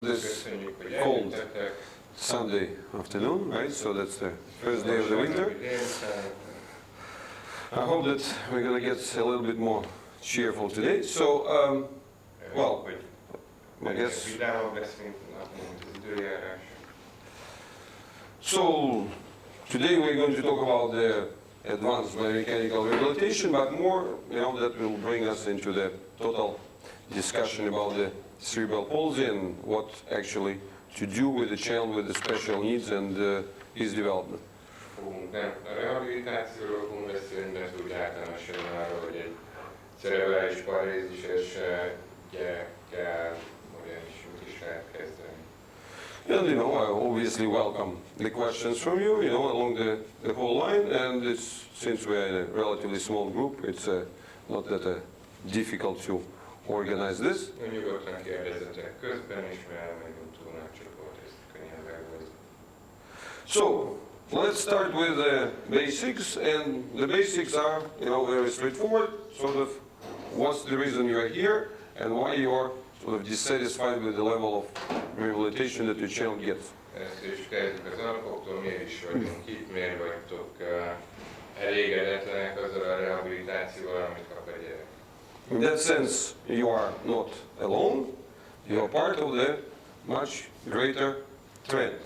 This cold Sunday afternoon, right? So that's the first day of the winter. I hope that we're going to get a little bit more cheerful today. So, well, I guess. So, today we're going to talk about the advanced biomechanical rehabilitation, but more, that will bring us into the total discussion about the cerebral palsy and what actually to do with the child with the special needs and his development. Nem a rehabilitációról fogunk beszélni, mert úgy általánosan arról, hogy egy cerebrális parézis gyerekkel hogyan is mit is lehet kezdeni. And I obviously welcome the questions from you, along the whole line, and it's, since we're in a relatively small group, it's not that difficult to organize this. Nyugodtan kérdezzetek közben is, mert megyünk túl nagy csoport, ezt könnyen meghozni. So, let's start with the basics, and the basics are, very straightforward, sort of what's the reason you're here, and why you're sort of dissatisfied with the level of rehabilitation that your child gets. Ezt is kezdjük az alapoktól, miért is vagyunk itt, miért vagytok elégedetlenek azzal a rehabilitációval, amit kap a gyerek. In that sense, you are not alone, you are part of the much greater trend.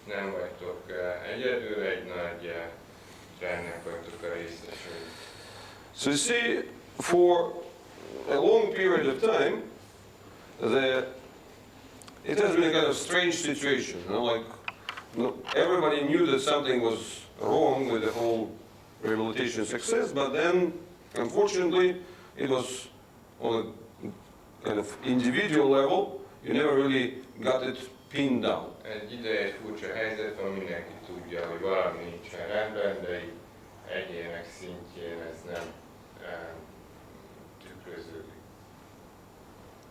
Nem vagytok egyedül, egy nagy trendnek vagytok a részesei. So you see, for a long period of time, it has been a kind of strange situation. Everybody knew that something was wrong with the whole rehabilitation success, but then, unfortunately, it was on a kind of individual level. You never really got it pinned down. Egy ideje egy furcsa helyzet van, mindenki tudja, hogy valami nincsen rendben, de így egyének szintjén ez nem tükröződik.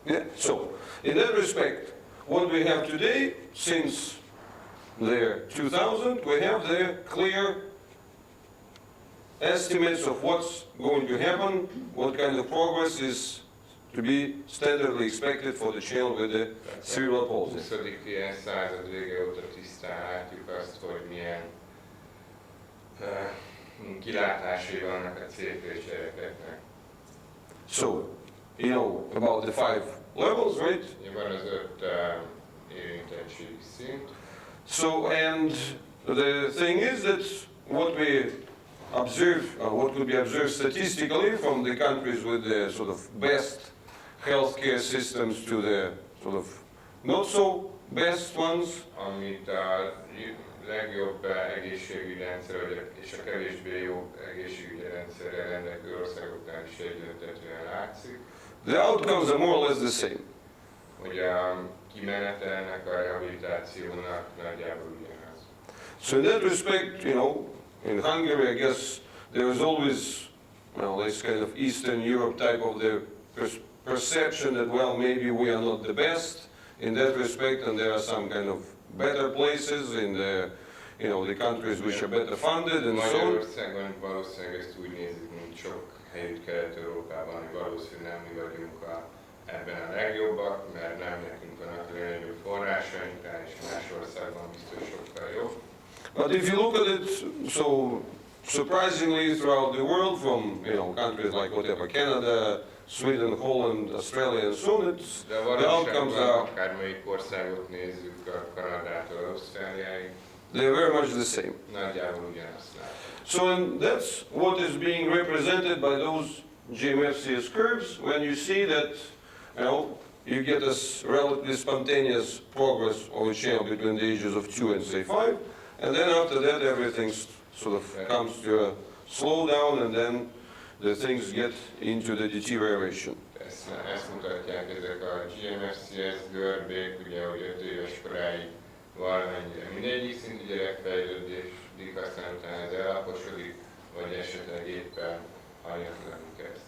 Yeah, so, in that respect, what we have today, since the 2000, we have the clear estimates of what's going to happen, what kind of progress is to be standardly expected for the child with the cerebral palsy. 20. század vége óta tisztán látjuk azt, hogy milyen kilátásai vannak a CP gyerekeknek. So, about the 5 levels, right? Van az 5 érintettségi szint. So, and the thing is that what we observe, what could be observed statistically from the countries with the sort of best healthcare systems to the sort of not so best ones. Amit a legjobb egészségügyi rendszer, és a kevésbé jó egészségügyi rendszerrel rendelkező országoknál is egyöntetően látszik. The outcomes are more or less the same. Hogy a kimenetelnek, a rehabilitációnak nagyjából ugyanaz. So in that respect, in Hungary, I guess there is always, this kind of Eastern Europe type of the perception that, maybe we are not the best in that respect, and there are some kind of better places in the countries which are better funded and so on. Magyarországon valószínűleg ezt úgy nézik, mint sok helyütt Kelet-Európában, hogy valószínűleg nem mi vagyunk ebben a legjobbak, mert nem nekünk vannak a legnagyobb forrásaink, és más országban biztos sokkal jobb. But if you look at it, so surprisingly throughout the world, from countries like whatever, Canada, Sweden, Holland, Australia, and so on, the outcomes are. Akármelyik országot nézzük, a Kanadától Ausztráliáig. They're very much the same. Nagyjából ugyanazt látjuk. So and that's what is being represented by those GMFCS curves. When you see that, you get this relatively spontaneous progress of a child between the ages of 2 and say 5, and then after that everything sort of comes to a slowdown, and then the things get into the deterioration. Ezt mutatják ezek a GMFCS görbék, ugye, hogy 5 éves koráig valamennyire mindegyik szintű gyerekfejlődésig, aztán utána ez ellaposodik, vagy esetleg éppen hanyatlanik ezt.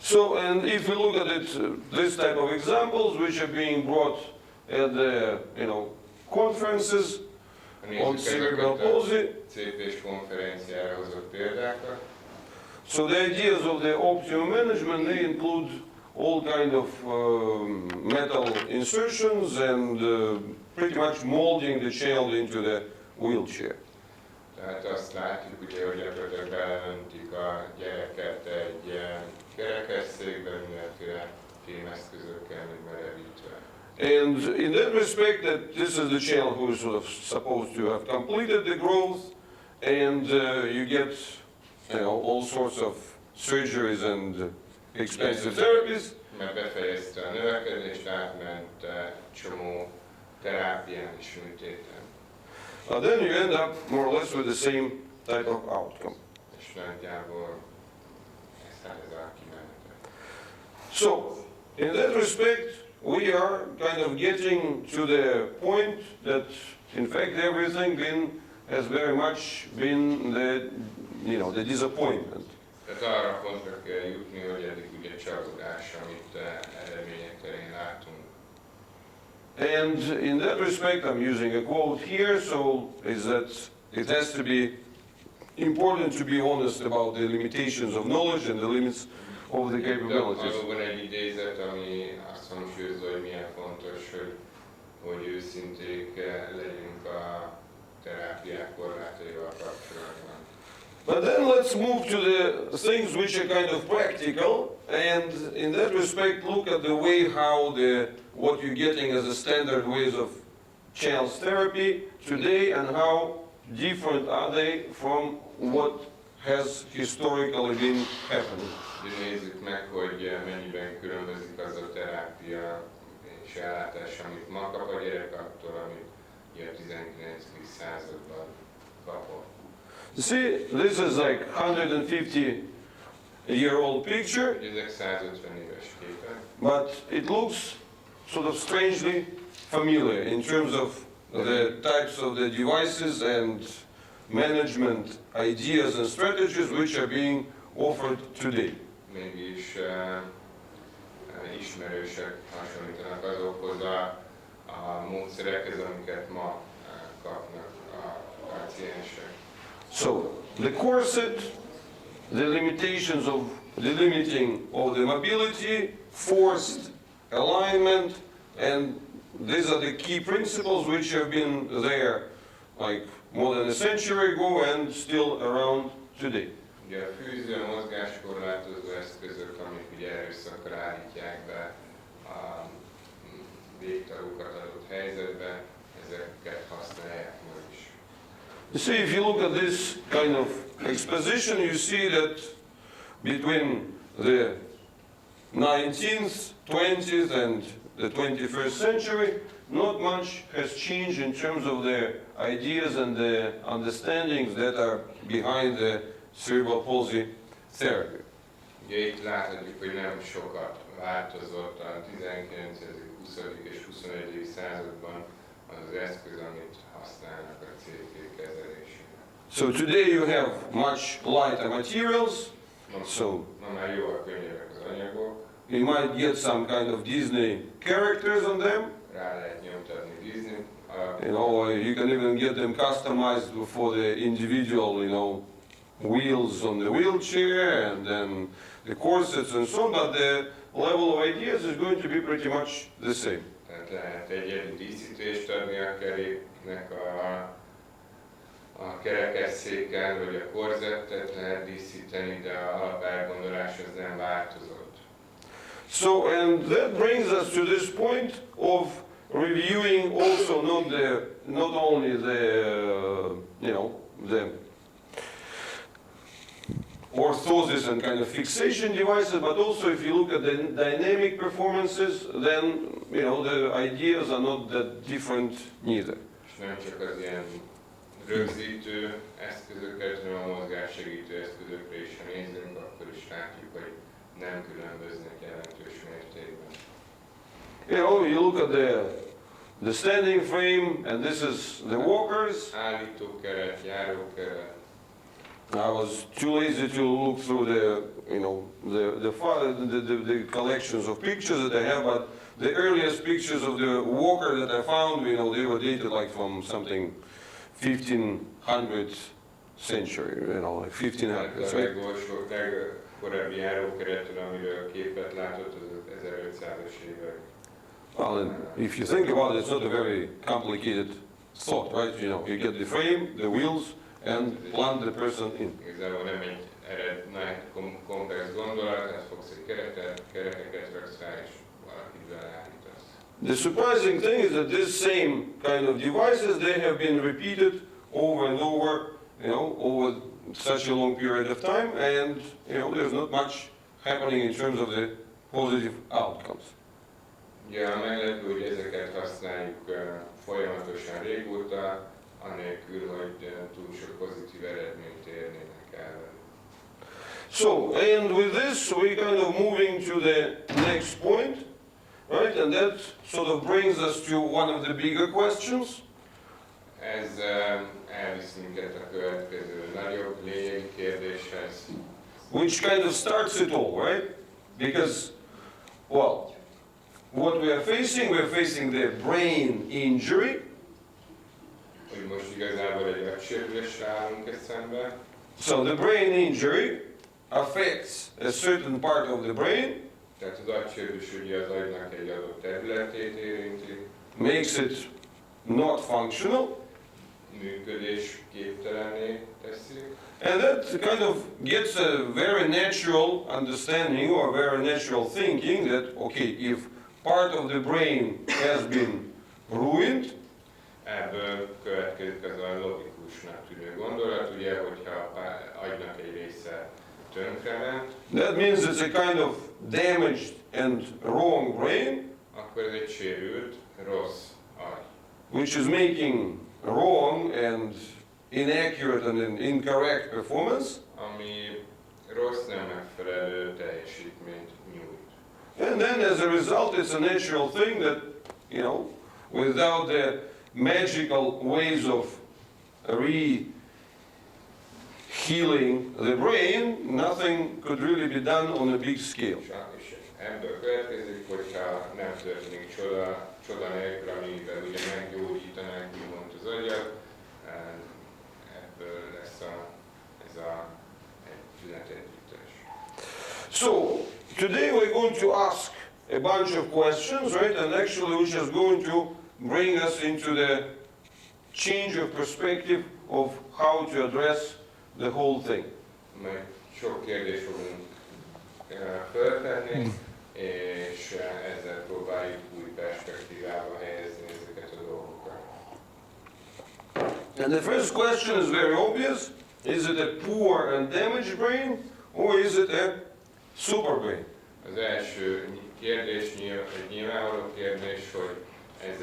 So, and if we look at it, this type of examples which are being brought at the, conferences on cerebral palsy. CP-s konferenciára hozott példákat. So the ideas of the optimum management, they include all kind of metal insertions and pretty much molding the child into the wheelchair. Tehát azt látjuk, ugye, hogy gyakorlatilag beleöntik a gyereket egy kerekesszékbe, mindenféle fémeszközökkel, még merevítve. And in that respect, that this is the child who is sort of supposed to have completed the growth, and you get, you know, all sorts of surgeries and expensive therapies. Mert befejezte a növekedést, átment csomó terápián és műtéten. Then you end up more or less with the same type of outcome. És nagyjából ez a kimenetet. So, in that respect, we are kind of getting to the point that, in fact, everything has very much been the disappointment. Tehát arra pontra kell jutni, hogy eddig ugye csalódás, amit eredmények terén látunk. And in that respect, I'm using a quote here, so is that it has to be important to be honest about the limitations of knowledge and the limits of the capabilities. Valóban egy idézet, ami azt hangsúlyozza, hogy milyen fontos, hogy őszinték legyünk a terápiák korlátaival kapcsolatban. But then let's move to the things which are kind of practical, and in that respect, look at the way how what you're getting as a standard ways of child's therapy today, and how different are they from what has historically been happening. Nézzük meg, hogy mennyiben különbözik az a terápia és ellátás, amit ma kap a gyerek attól, amit a 19. században kapott. You see, this is like 150-year-old picture, Ezek 150 éves képek, but it looks sort of strangely familiar in terms of the types of the devices and management ideas and strategies which are being offered today. mégis ismerősek, hasonlítanak azokhoz a módszerekhez, amiket ma kapnak a páciensek. So, the corset, the limitations of the limiting of the mobility, forced alignment, and these are the key principles which have been there like more than a century ago and still around today. Ugye a fűző, a mozgáskorlátozó eszközök, amik ugye erőszakkal állítják be a végtagokat adott helyzetben, ezeket használják ma is. You see, if you look at this kind of exposition, you see that between the 19th, 20th, and the 21st century, not much has changed in terms of the ideas and the understandings that are behind the cerebral palsy therapy. Ugye itt láthatjuk, hogy nem sokat változott a 19., 20. és 21. században az eszköz, amit használnak a CT kezelésére. So today you have much lighter materials, so Ma már jóval könnyebbek az anyagok, you might get some kind of Disney characters on them. rá lehet nyomtatni Disney. You know, you can even get them customized for the individual, you know, wheels on the wheelchair and then the corsets and so on, but the level of ideas is going to be pretty much the same. Tehát lehet egyedi díszítést adni a keréknek a kerekesszéken, vagy a korzettet lehet díszíteni, de a alapelgondolás az nem változott. So, and that brings us to this point of reviewing also not only the orthosis and kind of fixation devices, but also if you look at the dynamic performances, then the ideas are not that different neither. És nem csak az ilyen rögzítő eszközöket, hanem a mozgássegítő eszközökre is, ha nézzünk, akkor is látjuk, hogy nem különböznek jelentős mértékben. You look at the standing frame, and this is the walkers. Állítókeret, járókeret. I was too lazy to look through the collections of pictures that I have, but the earliest pictures of the walker that I found, they were dated like from something 1500 century, like 1500s, right? korábbi járókeretről, amiről képet látott, az 1500-as évek. Well, and if you think about it, it's not a very complicated thought, right? You know, you get the frame, the wheels, and plant the person in. Igazából nem egy nagy komplex gondolat, hát fogsz egy kerekeket raksz rá, és valakit beleállítasz. The surprising thing is that this same kind of devices, they have been repeated over and over, you know, over such a long period of time, and you know, there's not much happening in terms of the positive outcomes. Ugye a meglepő, hogy ezeket használjuk folyamatosan régóta, anélkül, hogy túl sok pozitív eredményt érnének el. So, and with this, we kind of moving to the next point, right? And that sort of brings us to one of the bigger questions. Ez elvisz minket a következő nagyobb lényegi kérdéshez. Which kind of starts it all, right? Because, well, what we're facing the brain injury. Hogy most igazából egy agysérülésre állunk szembe. So the brain injury affects a certain part of the brain. Tehát az agysérülés ugye az agynak egy adott területét érinti. Makes it not functional. Működésképtelenné teszi. And that kind of gets a very natural understanding or very natural thinking that, okay, if part of the brain has been ruined, ebből következik az a logikusnak tűnő gondolat, ugye, hogyha a agynak egy része tönkrement, that means it's a kind of damaged and wrong brain, akkor ez egy sérült, rossz agy. which is making wrong and inaccurate and incorrect performance. Ami rossz, nem megfelelő teljesítményt nyújt. And then as a result, it's a natural thing that, you know, without the magical ways of re-healing the brain, nothing could really be done on a big scale. És ebből következik, hogyha nem történik csoda nélkül, amivel ugye meggyógyítanánk úgymond az agyat, ebből lesz ez a tünetegyüttes. So, today we're going to ask a bunch of questions, right? And actually which is going to bring us into the change of perspective of how to address the whole thing. Majd sok kérdést fogunk föltenni, és ezzel próbáljuk új perspektívába helyezni ezeket a dolgokat. And the first question is very obvious. Is it a poor and damaged brain, or is it a super brain? Az első kérdés, egy nyilvánvaló kérdés, hogy ez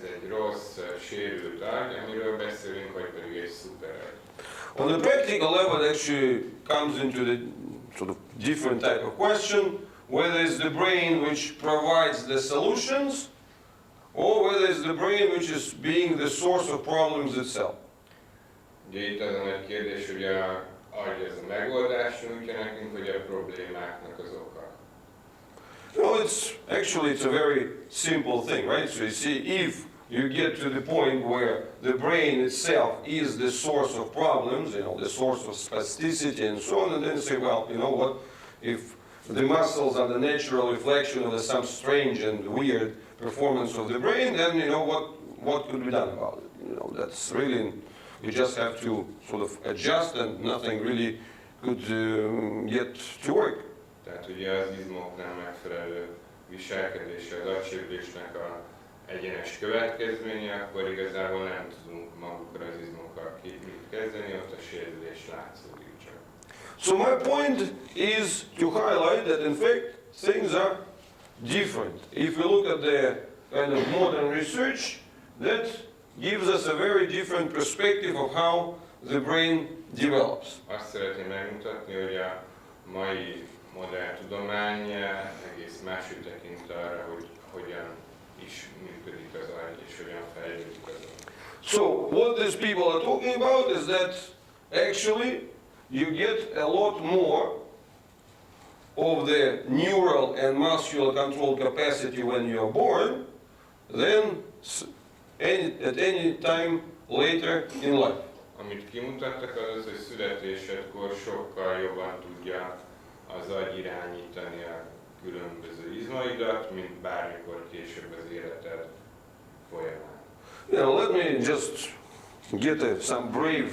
egy rossz, sérült agy, amiről beszélünk, vagy pedig egy szuper agy. On the practical level, it actually comes into the sort of different type of question, whether it's the brain which provides the solutions, or whether it's the brain which is being the source of problems itself. Ugye itt az a nagy kérdés, hogy az agy ez a megoldás nyújtja nekünk, hogy a problémáknak az oka. No, it's a very simple thing, right? So you see, if you get to the point where the brain itself is the source of problems, you know, the source of spasticity and so on, and then you say, well, you know what, if the muscles are the natural reflection of some strange and weird performance of the brain, then you know what could be done about it. You know, that's really, we just have to sort of adjust, and nothing really could get to work. Tehát ugye az izmoknál megfelelő viselkedése az agysérülésnek a egyenes következménye, akkor igazából nem tudunk magukra az izmokkal mit kezdeni, ott a sérülés látszódik csak. So my point is to highlight that in fact things are different. If we look at the kind of modern research, that gives us a very different perspective of how the brain develops. Azt szeretném megmutatni, hogy a mai modern tudomány egész máshogy tekint arra, hogy hogyan is működik az agy, és hogyan fejlődik az agy. So what these people are talking about is that actually you get a lot more of the neural and muscular control capacity when you are born than at any time later in life. Amit kimutattak az, hogy születésedkor sokkal jobban tudja az agy irányítani a különböző izmaidat, mint bármikor később az életed folyamán. Let me just get some brave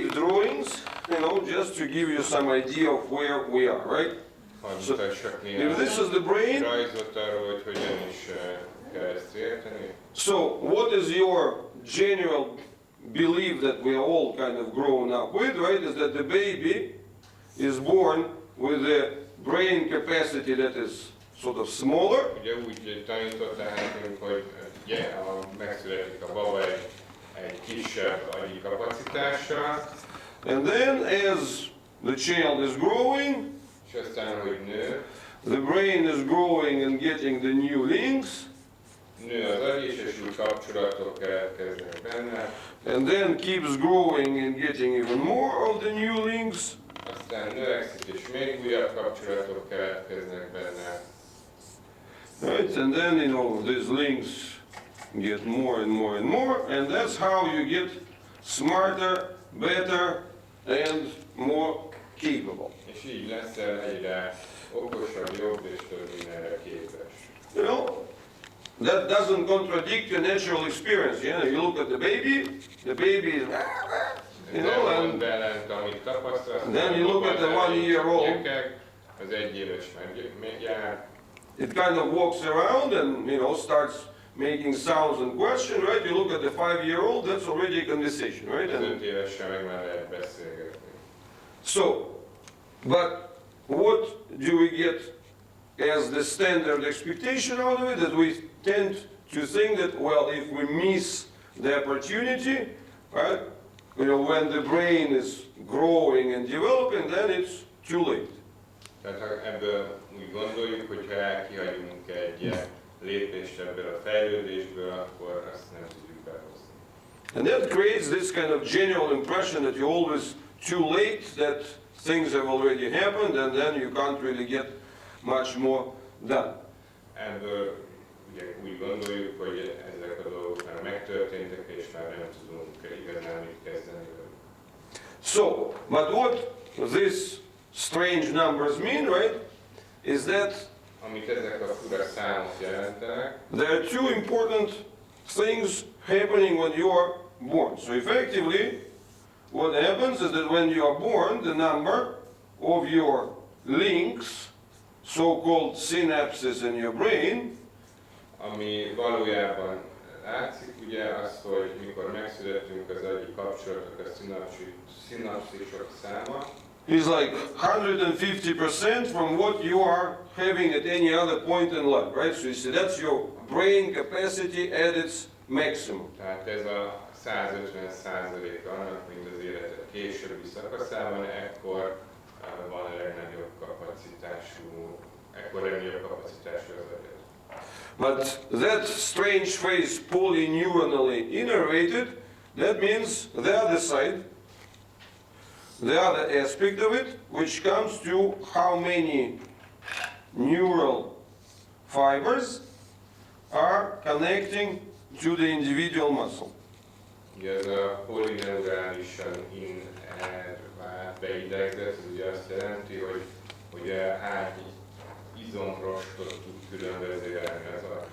drawings, just to give you some idea of where we are, right? So, if this is the brain, rajzot arról, hogy hogyan is kell ezt érteni. so what is your general belief that we are all kind of grown up with, right? Is that the baby is born with the brain capacity that is sort of smaller. Ugye úgy tanították nekünk, hogy megszületik a baba egy kisebb agyi kapacitással. And then as the child is growing, És aztán, hogy nő, the brain is growing and getting the new links. Nő az agy is, és új kapcsolatok keletkeznek benne. And then keeps growing and getting even more of the new links. Aztán növekszik, és még újabb kapcsolatok keletkeznek benne. Right? And then, these links get more and more and more. And that's how you get smarter, better, and more capable. És így leszel egyre okosabb, jobb és több mindenre képes. That doesn't contradict your natural experience. You look at the baby is, and then you look at the 1 year old. Az egyéves megjár. It kind of walks around and starts making sounds and question, right? You look at the 5 year old, that's already a conversation, right? Az 5 évesen meg már lehet beszélgetni. So, but what do we get as the standard expectation out of it? That we tend to think that, well, if we miss the opportunity, right? When the brain is growing and developing, then it's too late. Tehát ebből úgy gondoljuk, hogy ha kihagyunk egy lépést ebből a fejlődésből, akkor azt nem tudjuk behozni. And that creates this kind of general impression that you're always too late, that things have already happened, and then you can't really get much more done. Ebből ugye úgy gondoljuk, hogy ezek a dolgok már megtörténtek, és már nem tudunk igazán mit kezdeni. So, but what these strange numbers mean, right, is that amit ezek a fura számok jelentenek, there are two important things happening when you are born. So effectively, what happens is that when you are born, the number of your links, so-called synapses in your brain, ami valójában látszik, ugye az, hogy mikor megszületünk, az agyi kapcsolatok, a szinapszisok száma, is like 150% from what you are having at any other point in life, right? So you see, that's your brain capacity at its maximum. Tehát ez a 150% annak, mint az életed későbbi szakaszában, ekkor van a legnagyobb kapacitású, ekkor legnagyobb kapacitású az agyad. But that strange phrase, polyneuronally innervated, that means the other side, the other aspect of it, which comes to how many neural fibers are connecting to the individual muscle. Ugye ez a polineurálisan beidegzett, ez ugye azt jelenti, hogy hány izomrostot tud különvezérelni az agy.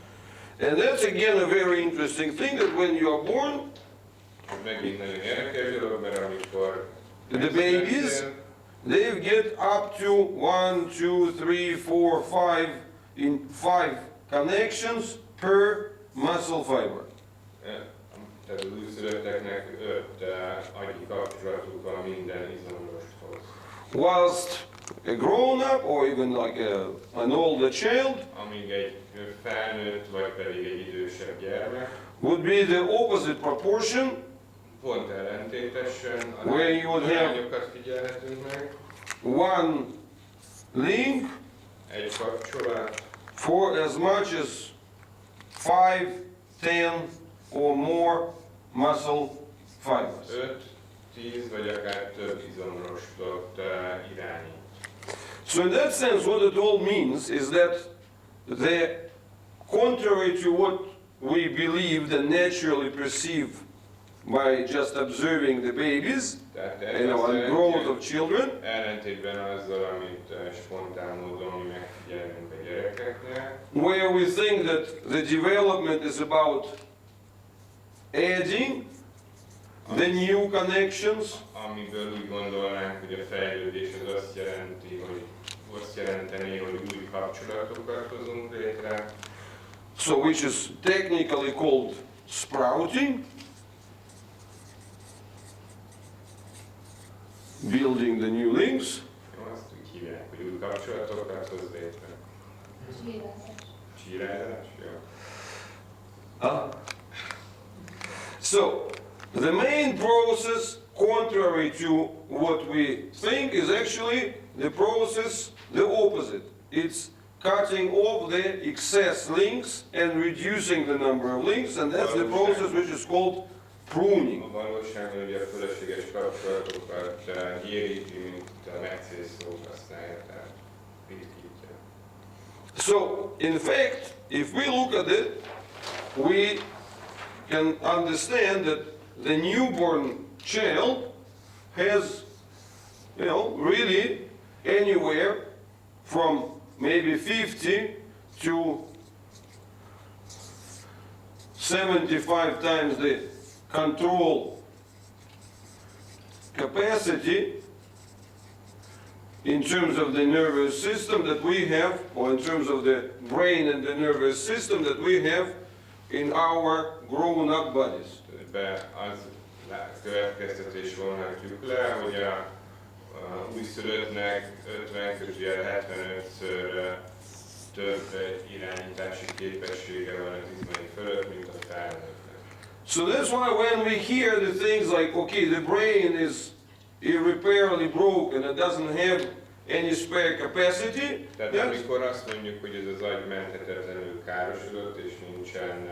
And that's again a very interesting thing, that when you are born, megint nagyon érdekes dolog, mert amikor the babies, they get up to 1, 2, 3, 4, 5 in 5 connections per muscle fiber. Tehát az újszülötteknek 5 agyi kapcsolatuk van minden izomrosthoz. Whilst a grown-up or even like an older child, amíg egy felnőtt vagy pedig egy idősebb gyermek, would be the opposite proportion, pont ellentétesen a where you would have lányokat figyelhetünk meg, one link egy kapcsolat for as much as 5, 10 or more muscle fibers. 5, 10 vagy akár több izomrostot irányít. So in that sense, what it all means is that contrary to what we believe and naturally perceive by just observing the babies, Tehát and ez azt the jelenti, growth hogy of children, ellentétben azzal, amit spontán módon mi megfigyelünk a gyerekeknél, where we think that the development is about adding the new connections, amiből úgy gondolnánk, hogy a fejlődés az azt jelenteni, hogy új kapcsolatokat hozunk létre, so which is technically called sprouting, building the new links. azt úgy hívják, hogy új kapcsolatokat hoz létre. Csírázás? Jó. So, the main process, contrary to what we think, is actually the process, the opposite. It's cutting off the excess links and reducing the number of links, and that's the process which is called pruning. A valóságban ugye a fölösleges kapcsolatokat gyéríti, mint a megcélszót használja, tehát ritkítja. So, in fact, if we look at it, we can understand that the newborn child has, really anywhere from maybe 50 to 75 times the control capacity in terms of the nervous system that we have, or in terms of the brain and the nervous system that we have in our grown-up bodies. Ebbe az következtetés vonhatjuk le, hogy a újszülöttnek 50-75-ször több irányítási képessége van az izmai fölött, mint a felnőttnek. So that's why when we hear the things like, okay, the brain is irreparably broken, it doesn't have any spare capacity. Tehát amikor azt mondjuk, hogy ez az agy menthetetlenül károsodott, és nincsen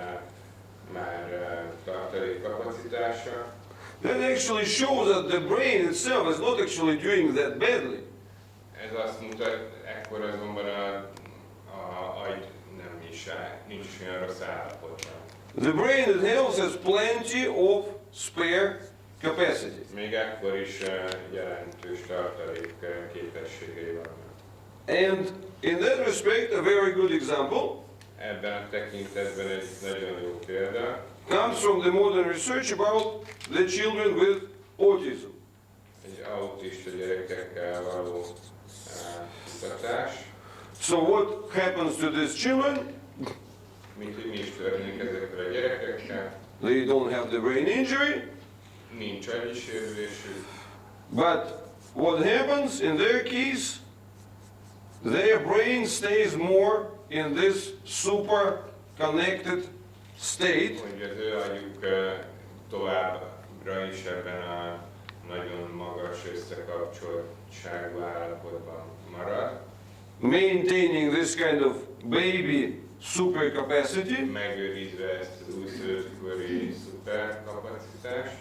már tartalékkapacitása, that actually shows that the brain itself is not actually doing that badly. ez azt mutat, ekkor azonban a agy nincs olyan rossz állapotban. The brain itself has plenty of spare capacity. Még ekkor is jelentős tartalék képességei vannak. And in that respect, a very good example Ebben a tekintetben egy nagyon jó példa comes from the modern research about the children with autism. egy autista gyerekekkel való kutatás. So what happens to these children? Mi is történik ezekkel a gyerekekkel? They don't have the brain injury, Nincs agysérülésük, but what happens in their case? Their brain stays more in this super connected state, hogy az ő agyuk továbbra is ebben a nagyon magas összekapcsoltságú állapotban marad, maintaining this kind of baby super capacity. megőrizve ezt az újszülöttkori szuperkapacitást,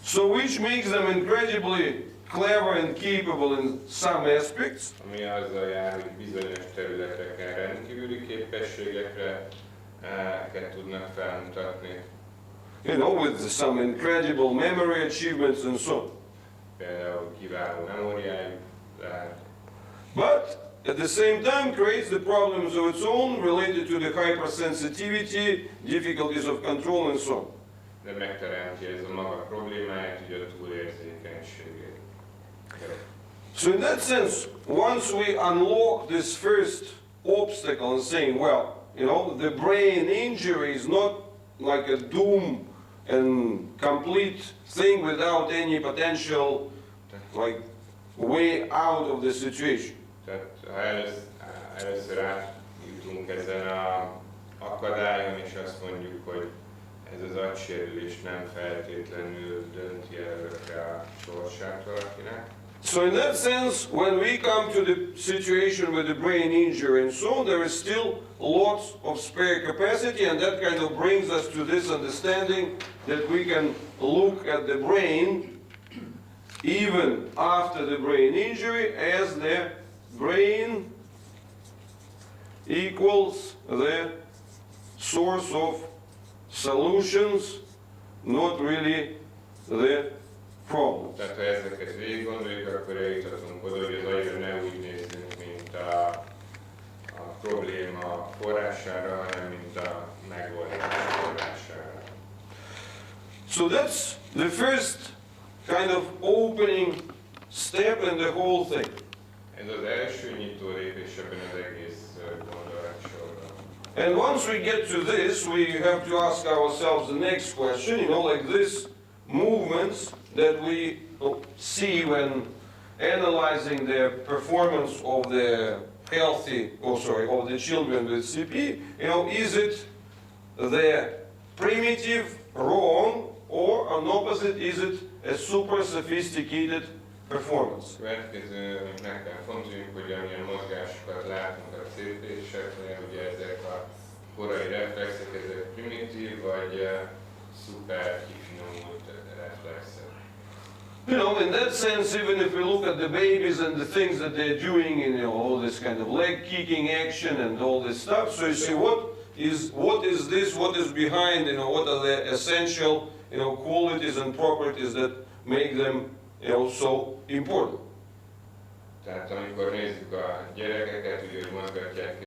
So which makes them incredibly clever and capable in some aspects, ami azzal jár, hogy bizonyos területeken rendkívüli képességekre tudnak felmutatni. with some incredible memory achievements and so on. Például kiváló memóriájuk lehet, But at the same time creates the problems of its own related to the hypersensitivity, difficulties of control and so on. de megteremti ez a maga problémáját, ugye a túlérzékenységét. So in that sense, once we unlock this first obstacle and saying, well, the brain injury is not like a doom and complete thing without any potential like way out of the situation. Tehát ha először átjutunk ezen a akadályon, és azt mondjuk, hogy ez az agysérülés nem feltétlenül dönti el örökre a sorsát valakinek. So in that sense, when we come to the situation with the brain injury and so on, there is still lots of spare capacity, and that kind of brings us to this understanding that we can look at the brain even after the brain injury as the brain equals the source of solutions not really the problem. Tehát ha ezeket végig gondoljuk, akkor eljuthatunk oda, hogy az agyra ne úgy nézzünk, mint a probléma forrására, hanem mint a megoldás forrására. So that's the first kind of opening step in the whole thing. Ez az első nyitó lépés ebben az egész gondolatsorban. And once we get to this, we have to ask ourselves the next question, like this movements that we see when analyzing the performance of the of the children with CP, is it the primitive, wrong, or an opposite, is it a super sophisticated performance? Következő, amit meg kell fontoljunk, hogy amilyen mozgásokat látunk a CP-seknél, ugye ezek a korai reflexek, ezek primitív, vagy szuper kifinomult reflexek. In that sense, even if we look at the babies and the things that they're doing in all this kind of leg kicking action and all this stuff, so you see what is this, what is behind, what are the essential, qualities and properties that make them, so important. Tehát amikor nézzük a gyerekeket, ugye, hogy mozgatják